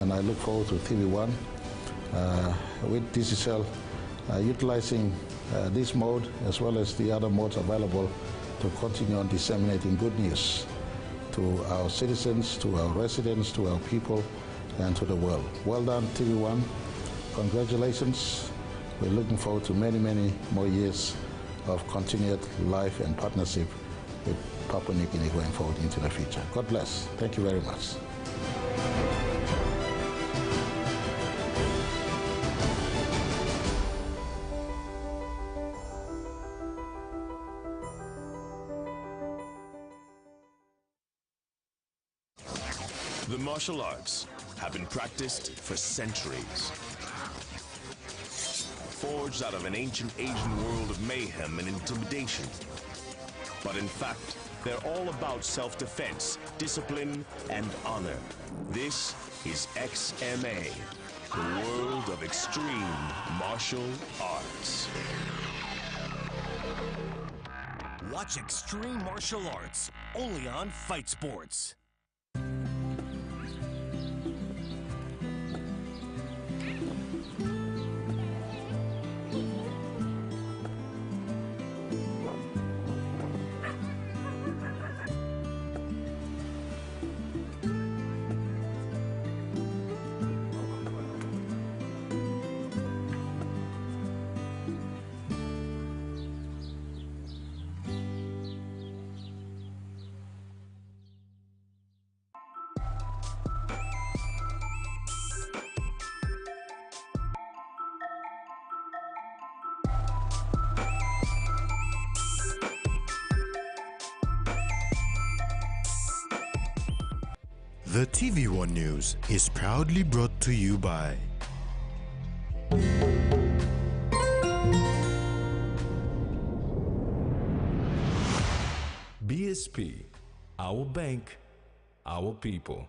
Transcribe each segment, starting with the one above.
And I look forward to TVWAN with DCCL utilizing this mode as well as the other modes available to continue on disseminating good news to our citizens, to our residents, to our people, and to the world. Well done, TVWAN. Congratulations. We're looking forward to many, many more years of continued life and partnership with Papua New Guinea going forward into the future. God bless. Thank you very much. The martial arts have been practiced for centuries. Forged out of an ancient Asian world of mayhem and intimidation. But in fact, they're all about self-defense, discipline, and honor. This is XMA, the world of extreme martial arts. Watch Extreme Martial Arts, only on Fight Sports. The TVWAN News is proudly brought to you by BSP, our bank, our people.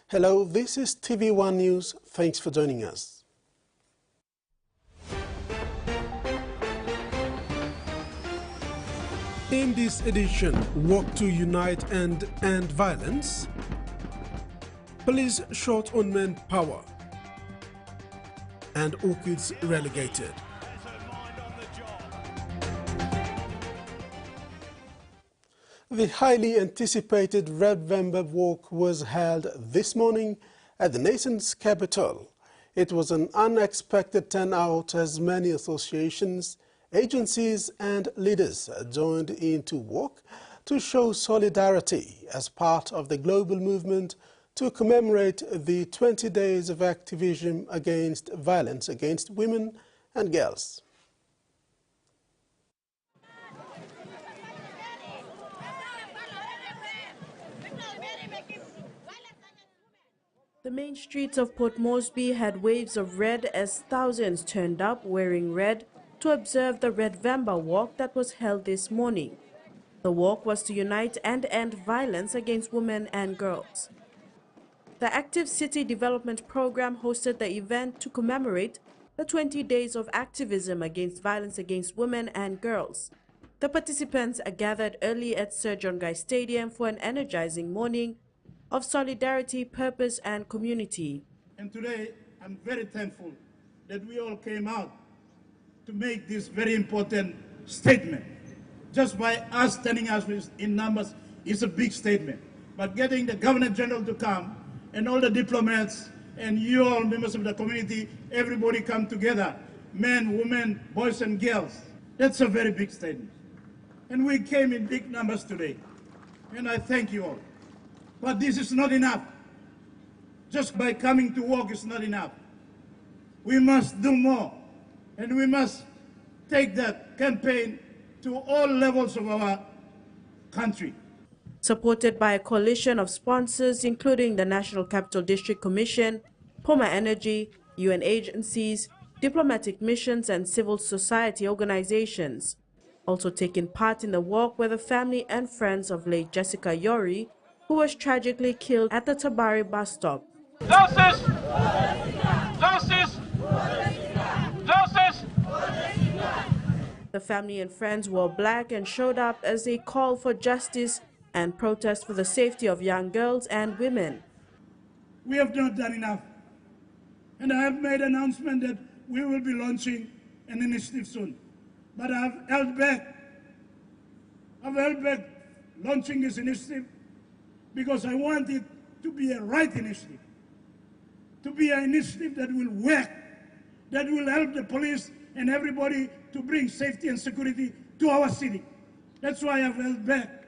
Hello, this is TVWAN News. Thanks for joining us. In this edition, work to unite and end violence. Police short on manpower. And orchids relegated. The highly anticipated Redvember walk was held this morning at the nation's capital. It was an unexpected turnout as many associations, agencies and leaders joined in to walk to show solidarity as part of the global movement to commemorate the 20 days of activism against violence against women and girls. The main streets of Port Moresby had waves of red as thousands turned up wearing red to observe the Redvember walk that was held this morning. The walk was to unite and end violence against women and girls. The Active City Development Program hosted the event to commemorate the 20 days of activism against violence against women and girls. The participants are gathered early at Sir John Guy Stadium for an energizing morning of solidarity, purpose and community. And today I'm very thankful that we all came out to make this very important statement. Just by us standing us in numbers is a big statement. But getting the Governor General to come and all the diplomats and you all members of the community, everybody come together, men, women, boys and girls. That's a very big statement. And we came in big numbers today. And I thank you all. But this is not enough. Just by coming to work is not enough. We must do more. And we must take that campaign to all levels of our country. Supported by a coalition of sponsors, including the National Capital District Commission, Poma Energy, UN agencies, diplomatic missions and civil society organizations. Also taking part in the walk were the family and friends of late Jessica Yori, who was tragically killed at the Tabari bus stop. Justice! Justice! Justice! The family and friends wore black and showed up as they called for justice and protest for the safety of young girls and women. We have not done enough. And I have made an announcement that we will be launching an initiative soon. But I've held back. I've held back launching this initiative because I want it to be a right initiative, to be an initiative that will work, that will help the police and everybody to bring safety and security to our city. That's why I've held back.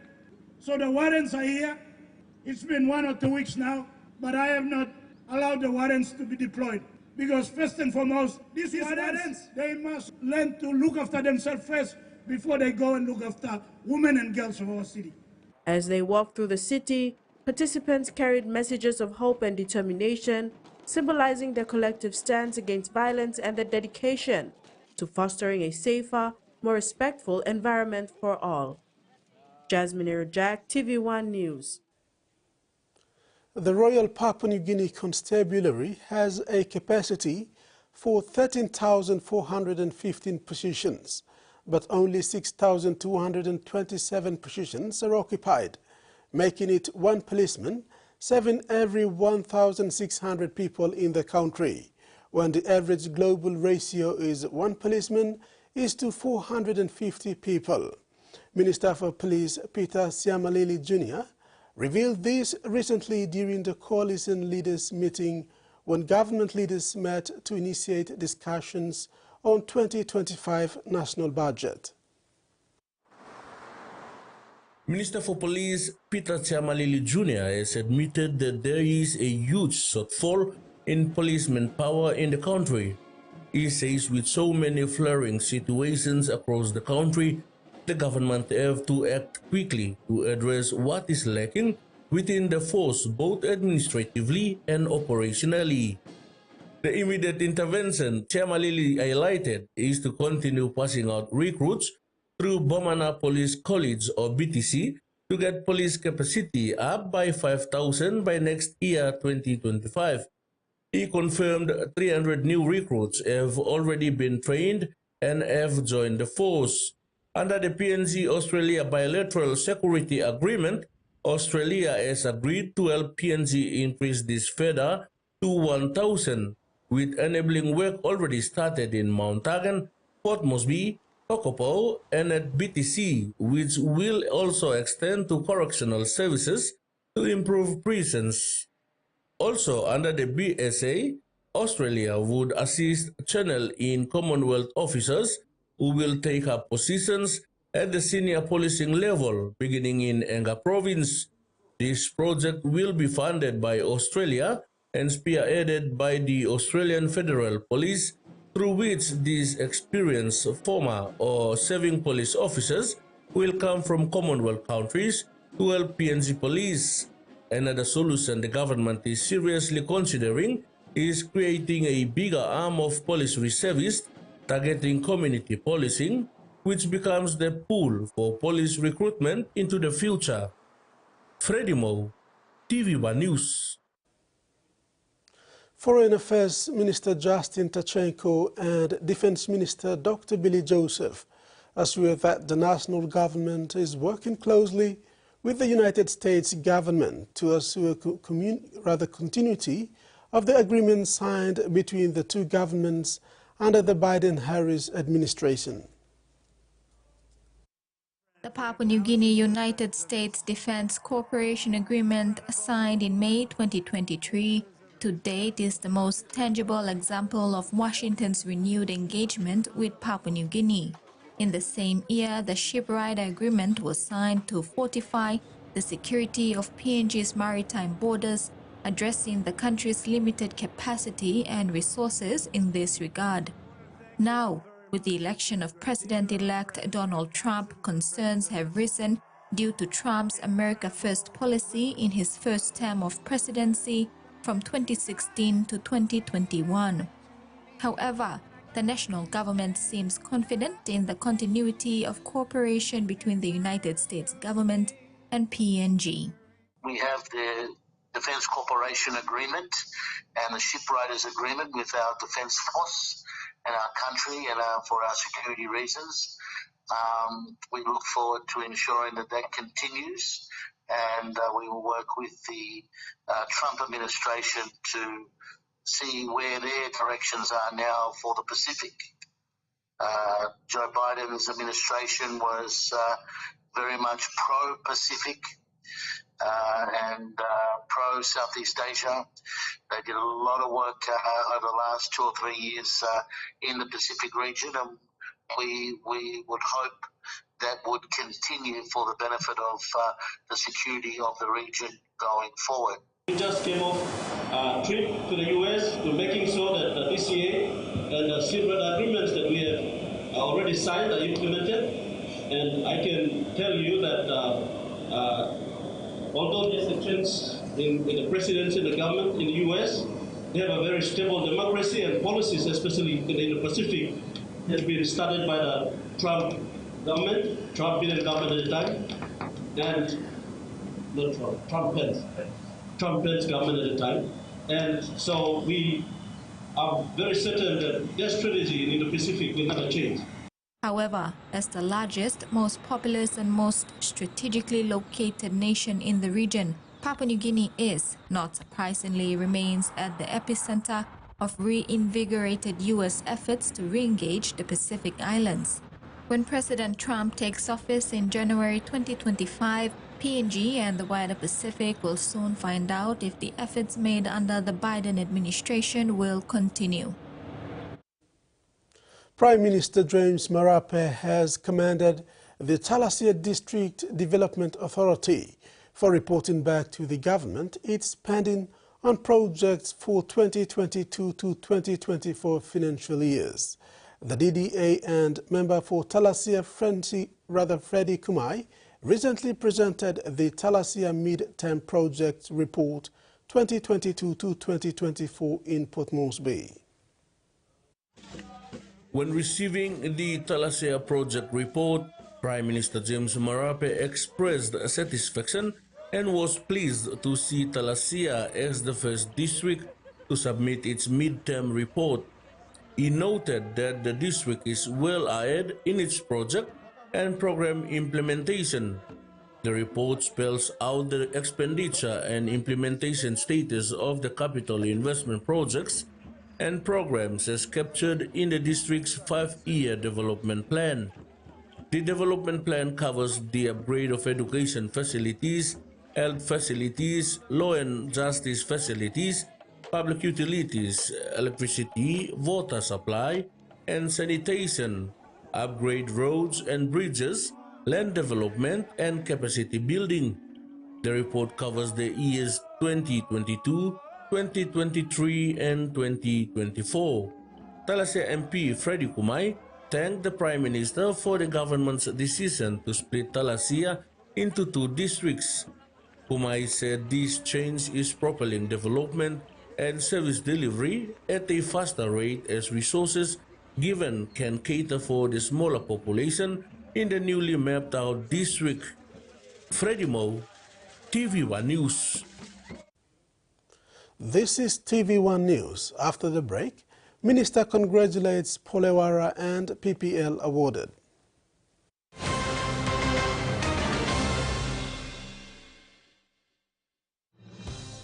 So the warrants are here. It's been 1 or 2 weeks now, but I have not allowed the warrants to be deployed. Because first and foremost, these warrants, they must learn to look after themselves first before they go and look after women and girls of our city. As they walked through the city, participants carried messages of hope and determination, symbolizing their collective stance against violence and their dedication to fostering a safer, more respectful environment for all. Jasmine Irajak, TVWAN News. The Royal Papua New Guinea Constabulary has a capacity for 13,415 positions, but only 6,227 positions are occupied, making it 1 policeman, 7 every 1,600 people in the country, when the average global ratio is 1 policeman is to 450 people. Minister for Police Peter Siamalili Jr. revealed this recently during the coalition leaders meeting when government leaders met to initiate discussions on 2025 national budget. Minister for Police Peter Siamalili Jr. has admitted that there is a huge shortfall in police manpower in the country. He says with so many flaring situations across the country, the government have to act quickly to address what is lacking within the force both administratively and operationally. The immediate intervention Siamalili highlighted is to continue passing out recruits through Bomana Police College or BTC to get police capacity up by 5,000 by next year 2025. He confirmed 300 new recruits have already been trained and have joined the force. Under the PNG-Australia bilateral security agreement, Australia has agreed to help PNG increase this further to 1,000, with enabling work already started in Mount Hagen, Port Moresby, Kokopo, and at BTC, which will also extend to correctional services to improve prisons. Also, under the BSA, Australia would assist Channel in Commonwealth officers who will take up positions at the senior policing level, beginning in Enga province. This project will be funded by Australia and spearheaded by the Australian Federal Police, through which these experienced former or serving police officers will come from Commonwealth countries to help PNG police. Another solution the government is seriously considering is creating a bigger arm of police reservists targeting community policing, which becomes the pool for police recruitment into the future. Freddie Mo, TVWAN News. Foreign Affairs Minister Justin Tachenko and Defense Minister Dr. Billy Joseph assure that the national government is working closely with the United States government to assure continuity of the agreement signed between the two governments under the Biden-Harris administration. The Papua New Guinea United States Defense Cooperation Agreement, signed in May 2023, to date is the most tangible example of Washington's renewed engagement with Papua New Guinea. In the same year, the Shipwright Agreement was signed to fortify the security of PNG's maritime borders, addressing the country's limited capacity and resources in this regard. Now, with the election of President-elect Donald Trump, concerns have risen due to Trump's America First policy in his first term of presidency from 2016 to 2021. However, the national government seems confident in the continuity of cooperation between the United States government and PNG. We have the Defence Cooperation Agreement and the Shipwriters Agreement with our Defence Force and our country and for our security reasons. We look forward to ensuring that that continues, and we will work with the Trump administration to see where their directions are now for the Pacific. Joe Biden's administration was very much pro-Pacific and pro-Southeast Asia. They did a lot of work over the last 2 or 3 years in the Pacific region, and we would hope that would continue for the benefit of the security of the region going forward. We just came off a trip to the U.S. to making sure that the DCA and the shipwright agreements that we have already signed are implemented. And I can tell you that although there's a change in the presidency and the government in the U.S., they have a very stable democracy, and policies, especially in the Pacific, has been started by the Trump government, Trump-Biden government at the time, and not Trump-Pence government at the time. And so we are very certain that their strategy in the Pacific will never change. However, as the largest, most populous and most strategically located nation in the region, Papua New Guinea is, not surprisingly, remains at the epicenter of reinvigorated U.S. efforts to re-engage the Pacific Islands. When President Trump takes office in January 2025, PNG and the wider Pacific will soon find out if the efforts made under the Biden administration will continue. Prime Minister James Marape has commanded the Thalassia District Development Authority for reporting back to the government its spending on projects for 2022 to 2024 financial years. The DDA and member for Thalassia, Freddie Kumai, recently presented the Thalassia Mid-Term Project Report 2022 to 2024 in Port Moresby. When receiving the Thalassia Project Report, Prime Minister James Marape expressed satisfaction and was pleased to see Thalassia as the first district to submit its mid-term report. He noted that the district is well ahead in its project and program implementation. The report spells out the expenditure and implementation status of the capital investment projects and programs as captured in the district's 5-year development plan. The development plan covers the upgrade of education facilities, health facilities, law and justice facilities, public utilities, electricity, water supply, and sanitation, upgrade roads and bridges, land development, and capacity building. The report covers the years 2022, 2023, and 2024. Thalassia MP Freddie Kumai thanked the Prime Minister for the government's decision to split Thalassia into 2 districts. Kumai said this change is propelling development and service delivery at a faster rate as resources given can cater for the smaller population in the newly mapped out district. Freddie Mo, TVWAN News. This is TVWAN News. After the break, Minister congratulates Polewara and PPL awarded.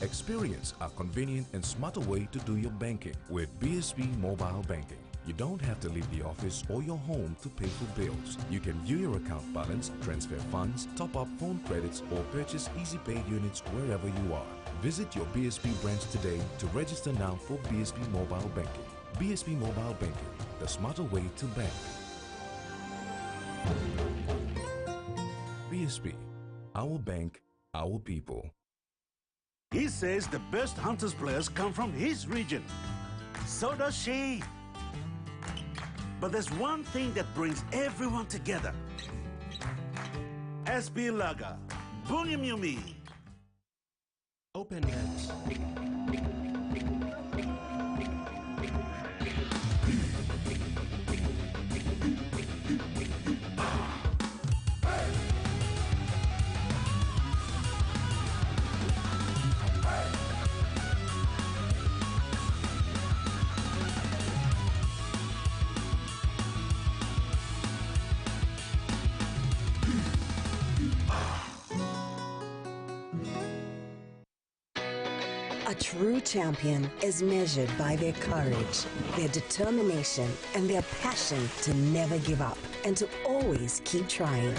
Experience a convenient and smarter way to do your banking with BSP Mobile Banking. You don't have to leave the office or your home to pay for bills. You can view your account balance, transfer funds, top up phone credits, or purchase Easy Pay units wherever you are. Visit your BSP branch today to register now for BSP Mobile Banking. BSP Mobile Banking, the smarter way to bank. BSP, our bank, our people. He says the best Hunters players come from his region. So does she. But there's one thing that brings everyone together. SB Lager, Bunyamyumi. Open hands. true champion is measured by their courage, their determination, and their passion to never give up and to always keep trying.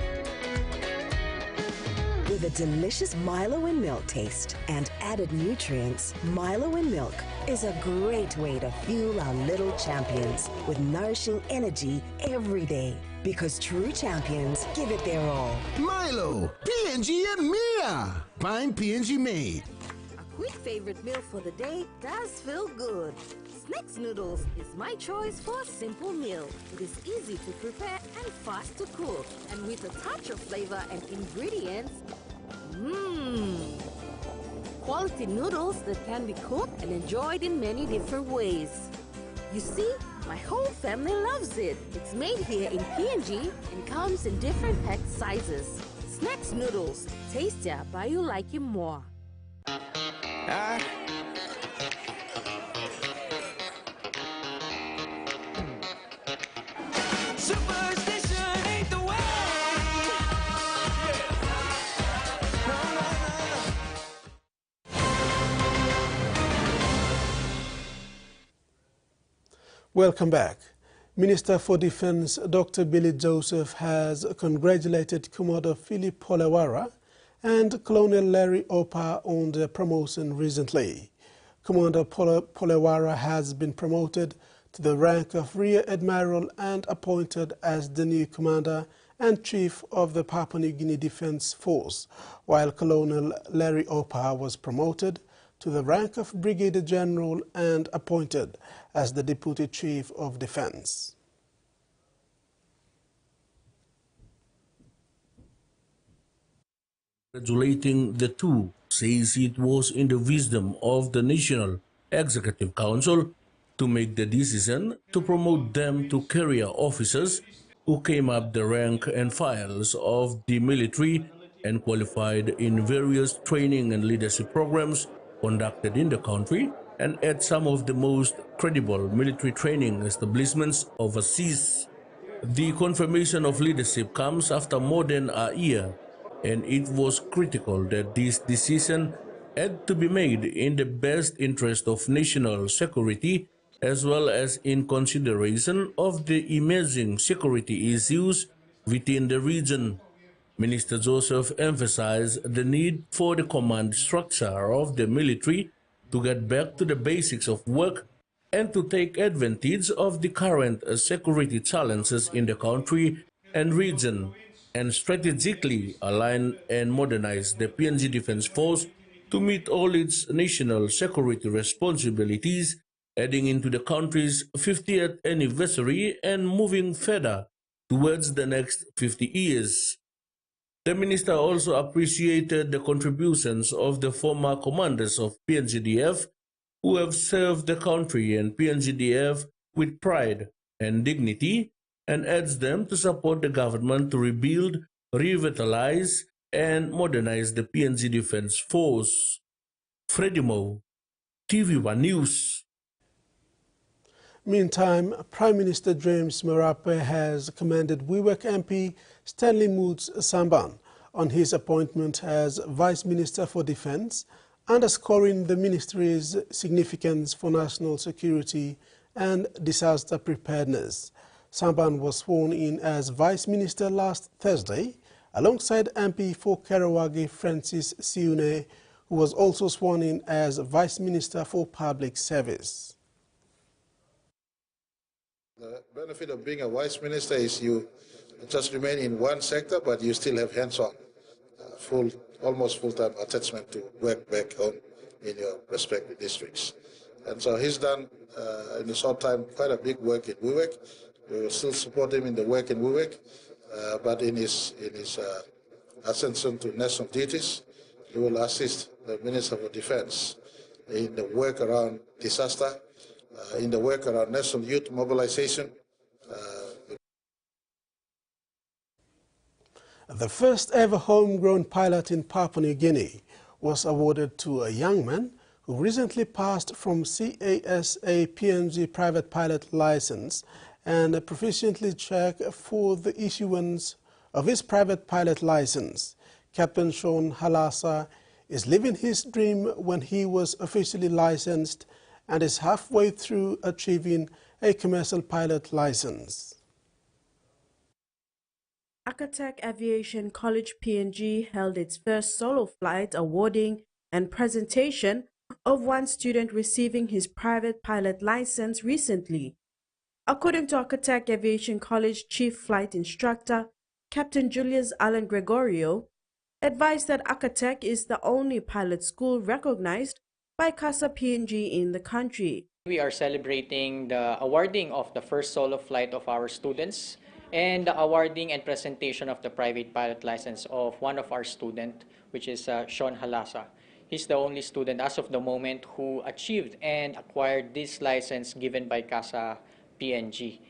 With a delicious Milo in milk taste and added nutrients, Milo in milk is a great way to fuel our little champions with nourishing energy every day. Because true champions give it their all. Milo, PNG and Mia. Find PNG made. A quick favorite meal for the day does feel good. Snacks noodles is my choice for a simple meal. It is easy to prepare and fast to cook. And with a touch of flavor and ingredients, quality noodles that can be cooked and enjoyed in many different ways. You see, my whole family loves it. It's made here in PNG and comes in different pack sizes. Snacks noodles, tastier but you like it more. Superstition ain't the way. Welcome back. Minister for Defense Dr. Billy Joseph has congratulated Commodore Philip Polewara and Colonel Larry Opa on their promotion recently. Commander Polewara has been promoted to the rank of Rear Admiral and appointed as the new commander and chief of the Papua New Guinea Defense Force, while Colonel Larry Opa was promoted to the rank of Brigadier General and appointed as the Deputy Chief of Defense. Congratulating the two, says it was in the wisdom of the National Executive Council to make the decision to promote them to career officers who came up the rank and files of the military and qualified in various training and leadership programs conducted in the country and at some of the most credible military training establishments overseas. The confirmation of leadership comes after more than a year, and it was critical that this decision had to be made in the best interest of national security as well as in consideration of the emerging security issues within the region. Minister Joseph emphasized the need for the command structure of the military to get back to the basics of work and to take advantage of the current security challenges in the country and region, and strategically align and modernize the PNG Defense Force to meet all its national security responsibilities, heading into the country's 50th anniversary and moving further towards the next 50 years. The minister also appreciated the contributions of the former commanders of PNGDF who have served the country and PNGDF with pride and dignity, and urged them to support the government to rebuild, revitalize, and modernize the PNG Defense Force. Freddie Mo, TVWAN News. Meantime, Prime Minister James Marape has commended WIWEC MP Stanley Moods Samban on his appointment as Vice Minister for Defense, underscoring the ministry's significance for national security and disaster preparedness. Samban was sworn in as Vice Minister last Thursday, alongside MP for Karawagi Francis Siune, who was also sworn in as Vice Minister for Public Service. The benefit of being a vice minister is you just remain in one sector, but you still have hands-on, almost full-time attachment to work back home in your respective districts. And so he's done, in a short time, quite a big work in WIWEC. We will still support him in the work in WIWEC, but in his ascension to national duties, he will assist the Minister for Defense in the work around disaster, in the work around national youth mobilization. The first ever homegrown pilot in Papua New Guinea was awarded to a young man who recently passed from CASA PNG private pilot license and proficiently checked for the issuance of his private pilot license. Captain Sean Halasa is living his dream when he was officially licensed and is halfway through achieving a commercial pilot license. Akatek Aviation College PNG held its first solo flight awarding and presentation of one student receiving his private pilot license recently. According to Akatek Aviation College Chief Flight Instructor, Captain Julius Allen Gregorio, advised that Akatek is the only pilot school recognized by CASA PNG in the country. We are celebrating the awarding of the first solo flight of our students and the awarding and presentation of the private pilot license of one of our students, which is Sean Halasa. He's the only student as of the moment who achieved and acquired this license given by CASA PNG.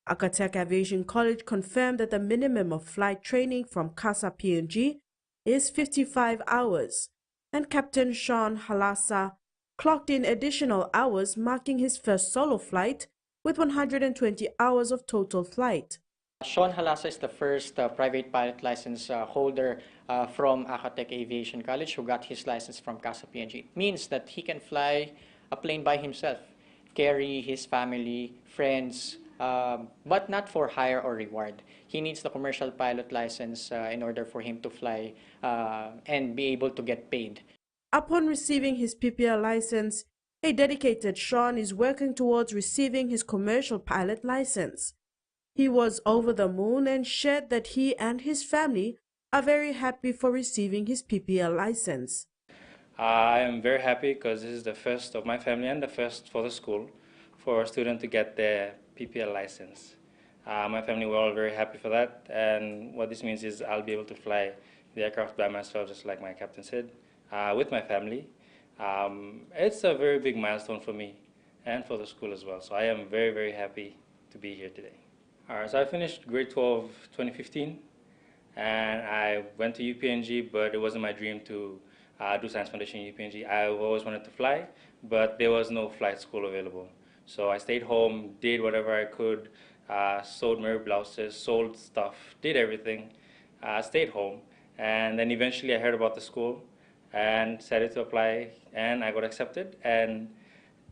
Akatek Aviation College confirmed that the minimum of flight training from CASA PNG is 55 hours, and Captain Sean Halasa clocked in additional hours, marking his first solo flight with 120 hours of total flight. Sean Halasa is the first private pilot license holder from Akatek Aviation College who got his license from CASA PNG. It means that he can fly a plane by himself, carry his family, friends, but not for hire or reward. He needs the commercial pilot license in order for him to fly and be able to get paid. Upon receiving his PPL license, a dedicated Sean is working towards receiving his commercial pilot license. He was over the moon and shared that he and his family are very happy for receiving his PPL license. I am very happy because this is the first of my family and the first for the school for a student to get their PPL license. My family were all very happy for that, and what this means is I'll be able to fly the aircraft by myself, just like my captain said, with my family. It's a very big milestone for me and for the school as well, so I am very, very happy to be here today. All right, so I finished grade 12 2015, and I went to UPNG, but it wasn't my dream to do Science Foundation in UPNG. I always wanted to fly, but there was no flight school available. So I stayed home, did whatever I could, sewed mirror blouses, sold stuff, did everything, stayed home. And then eventually I heard about the school and decided to apply, and I got accepted. And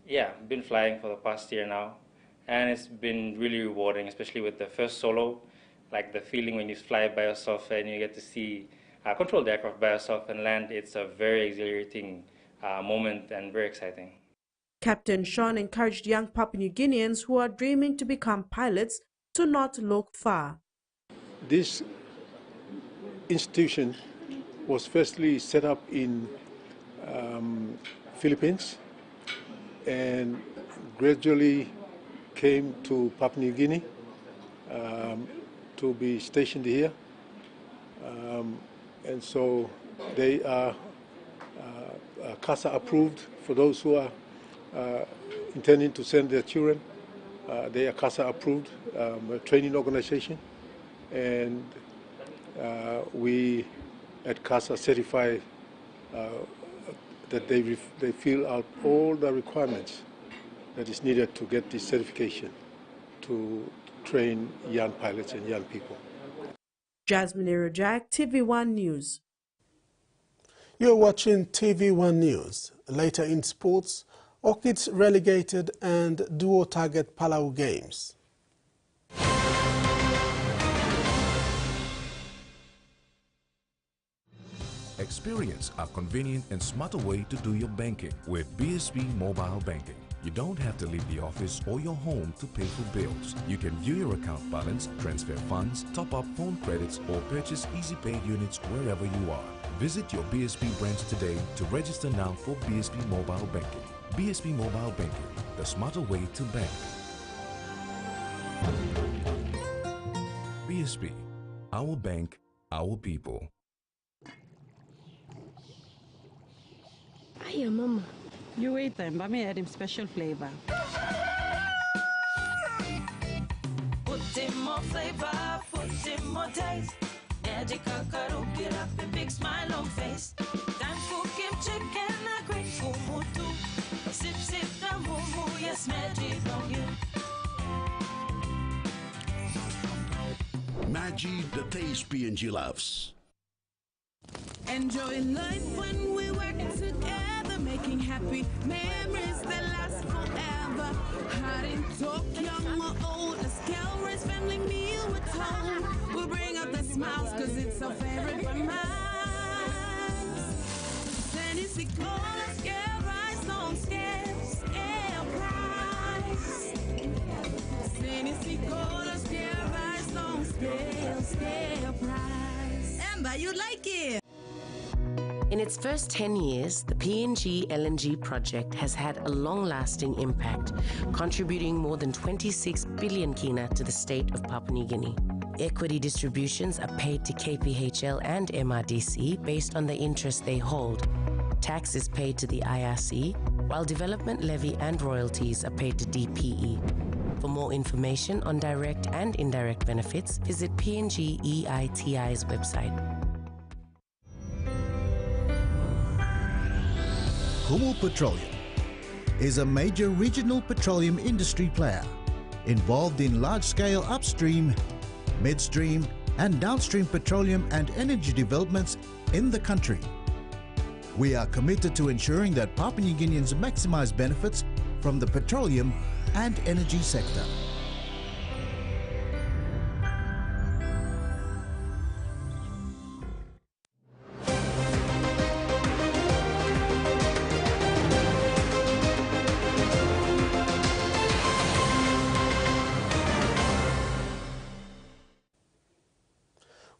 yeah, I've been flying for the past year now. And it's been really rewarding, especially with the first solo, like the feeling when you fly by yourself and you get to see, control the aircraft by yourself and land. It's a very exhilarating moment and very exciting. Captain Sean encouraged young Papua New Guineans who are dreaming to become pilots to not look far. This institution was firstly set up in Philippines and gradually came to Papua New Guinea to be stationed here. And so they are CASA approved for those who are intending to send their children. They are CASA approved, a training organization, and we at CASA certify that they fill out all the requirements that is needed to get this certification to train young pilots and young people. Jasmine Erojak, TVWAN News. You're watching TVWAN News. Later in sports, Orchids relegated and duo target Palau games. Experience a convenient and smarter way to do your banking with BSB Mobile Banking. You don't have to leave the office or your home to pay for bills. You can view your account balance, transfer funds, top up phone credits, or purchase easy pay units wherever you are. Visit your BSB branch today to register now for BSB Mobile Banking. BSB Mobile Banking, the smarter way to bank. BSB, our bank, our people. Hiya, Mama. You wait then, but me add him special flavor. Put in more flavor, put in more taste. Magical karaoke, up a big smile on face. Time for kimchi chicken, a great fumu too. Sip, sip, the mumu, yes, magic on you. Maggi, the taste PNG loves. Enjoying life when we were Together making happy memories that last forever. Hot in talk, young or old, let's scale race, family meal with home. We'll bring out the smiles cause it's our favorite for minds. Tennessee cola, scale rise on scale price. Tennessee cola, scale rise on scale price. Amber, you like it? In its first 10 years, the PNG LNG project has had a long-lasting impact, contributing more than 26 billion kina to the state of Papua New Guinea. Equity distributions are paid to KPHL and MRDC based on the interest they hold. Tax is paid to the IRC, while development levy and royalties are paid to DPE. For more information on direct and indirect benefits, visit PNG-EITI's website. Kumul Petroleum is a major regional petroleum industry player involved in large-scale upstream, midstream, and downstream petroleum and energy developments in the country. We are committed to ensuring that Papua New Guineans maximize benefits from the petroleum and energy sector.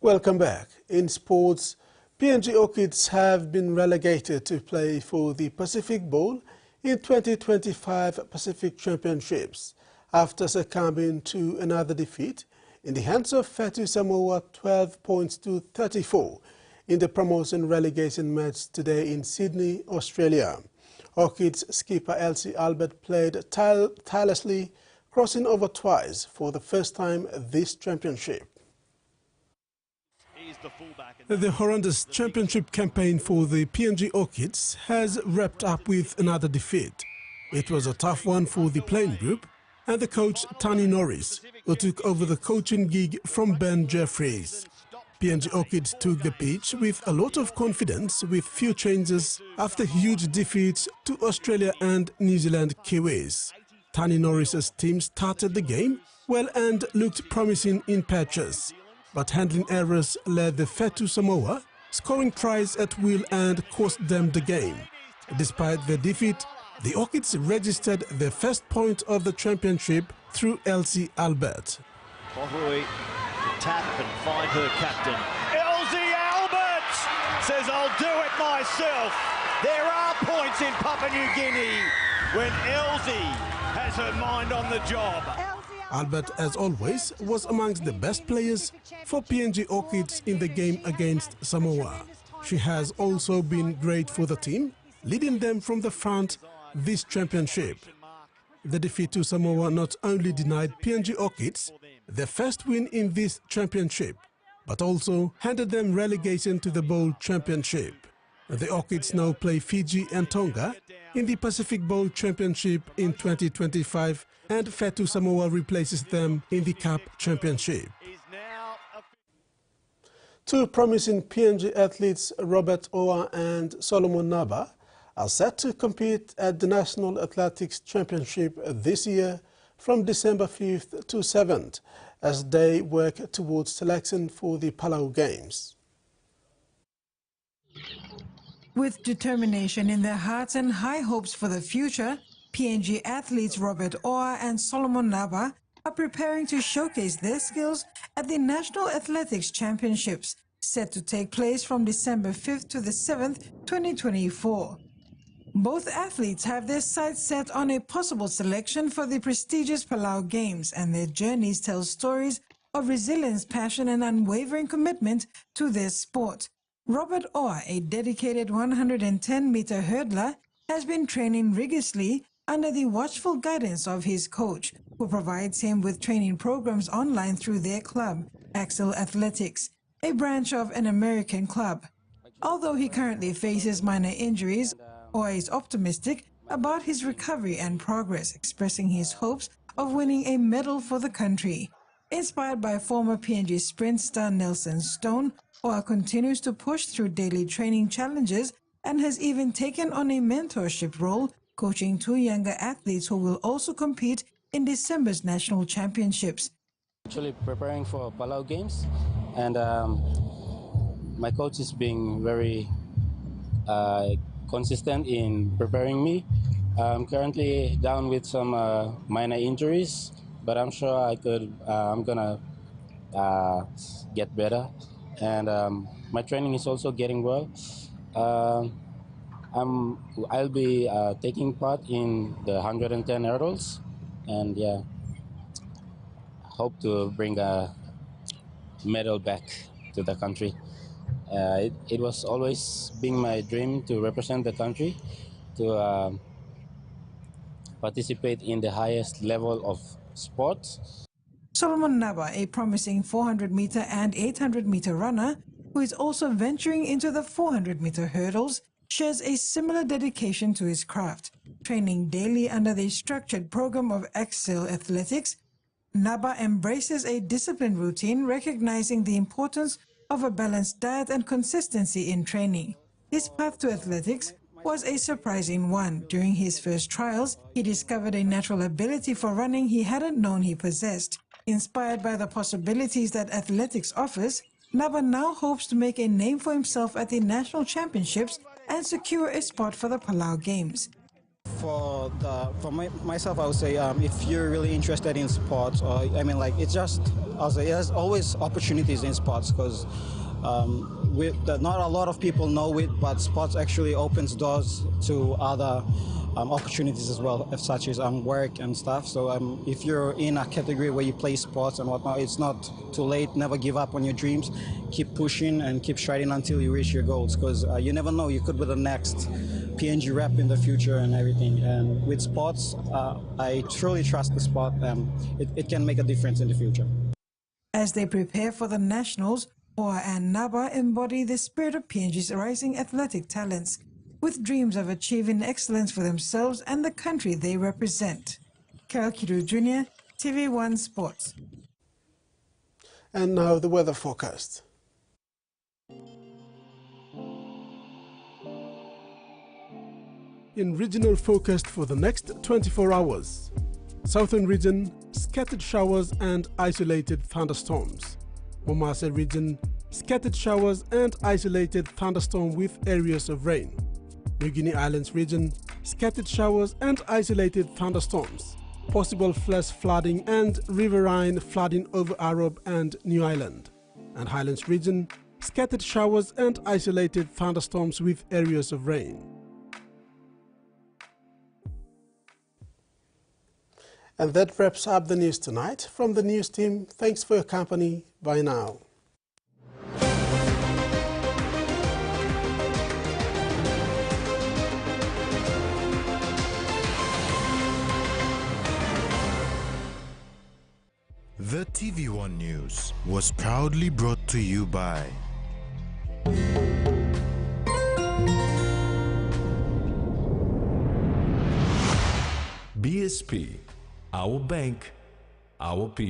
Welcome back. In sports, PNG Orchids have been relegated to play for the Pacific Bowl in 2025 Pacific Championships after succumbing to another defeat in the hands of Fatu Samoa 12 points to 34 in the promotion relegation match today in Sydney, Australia. Orchids skipper Elsie Albert played tirelessly, crossing over twice for the first time this championship. The horrendous championship campaign for the PNG Orchids has wrapped up with another defeat. It was a tough one for the playing group and the coach Tani Norris, who took over the coaching gig from Ben Jeffries. PNG Orchids took the pitch with a lot of confidence with few changes after huge defeats to Australia and New Zealand Kiwis. Tani Norris's team started the game well and looked promising in patches, but handling errors led the Fatu Samoa, scoring tries at will and cost them the game. Despite the defeat, the Orchids registered their first point of the championship through Elsie Albert. Bohui to tap and find her captain. Elsie Albert says, I'll do it myself. There are points in Papua New Guinea when Elsie has her mind on the job. Albert, as always, was amongst the best players for PNG Orchids in the game against Samoa. She has also been great for the team, leading them from the front this championship. The defeat to Samoa not only denied PNG Orchids their first win in this championship, but also handed them relegation to the Bowl Championship. The Orchids now play Fiji and Tonga in the Pacific Bowl Championship in 2025, and Fatu Samoa replaces them in the Cup Championship. Two promising PNG athletes, Robert Owa and Solomon Naba, are set to compete at the National Athletics Championship this year from December 5th to 7th as they work towards selection for the Palau Games. With determination in their hearts and high hopes for the future, PNG athletes Robert Owa and Solomon Naba are preparing to showcase their skills at the National Athletics Championships, set to take place from December 5th to the 7th, 2024. Both athletes have their sights set on a possible selection for the prestigious Palau Games, and their journeys tell stories of resilience, passion, and unwavering commitment to their sport. Robert Owa, a dedicated 110-meter hurdler, has been training rigorously under the watchful guidance of his coach, who provides him with training programs online through their club, Axel Athletics, a branch of an American club. Although he currently faces minor injuries, Owa is optimistic about his recovery and progress, expressing his hopes of winning a medal for the country. Inspired by former PNG sprint star Nelson Stone, Owa continues to push through daily training challenges and has even taken on a mentorship role, coaching 2 younger athletes who will also compete in December's national championships. Actually preparing for Palau Games, and my coach is being very consistent in preparing me. I'm currently down with some minor injuries, but I'm sure I'm gonna get better, and my training is also getting well. I'll be taking part in the 110 hurdles, and yeah, hope to bring a medal back to the country. It was always been my dream to represent the country, to participate in the highest level of sports. Solomon Naba, a promising 400-meter and 800-meter runner, who is also venturing into the 400-meter hurdles, shares a similar dedication to his craft. Training daily under the structured program of Excel Athletics, Naba embraces a disciplined routine, recognizing the importance of a balanced diet and consistency in training. His path to athletics was a surprising one. During his first trials, he discovered a natural ability for running he hadn't known he possessed. Inspired by the possibilities that athletics offers, Naba now hopes to make a name for himself at the national championships and secure a spot for the Palau Games. For myself, I would say if you're really interested in sports, or there's always opportunities in sports, because not a lot of people know it, but sports actually opens doors to other opportunities as well, such as work and stuff. So if you're in a category where you play sports and whatnot, it's not too late. Never give up on your dreams. Keep pushing and keep striding until you reach your goals, because you never know, you could be the next PNG rep in the future and everything. And with sports, I truly trust the sport. It can make a difference in the future. As they prepare for the nationals, Hoa and Naba embody the spirit of PNG's rising athletic talents, with dreams of achieving excellence for themselves and the country they represent. Carol Kiru Jr., TV1 Sports. And now the weather forecast. In regional forecast for the next 24 hours, Southern region, scattered showers and isolated thunderstorms. Momase region, scattered showers and isolated thunderstorm with areas of rain. New Guinea Islands region, scattered showers and isolated thunderstorms. Possible flash flooding and riverine flooding over Aruba and New Ireland. And Highlands region, scattered showers and isolated thunderstorms with areas of rain. And that wraps up the news tonight. From the news team, thanks for your company. Bye now. The TVWAN News was proudly brought to you by BSP, our bank, our people.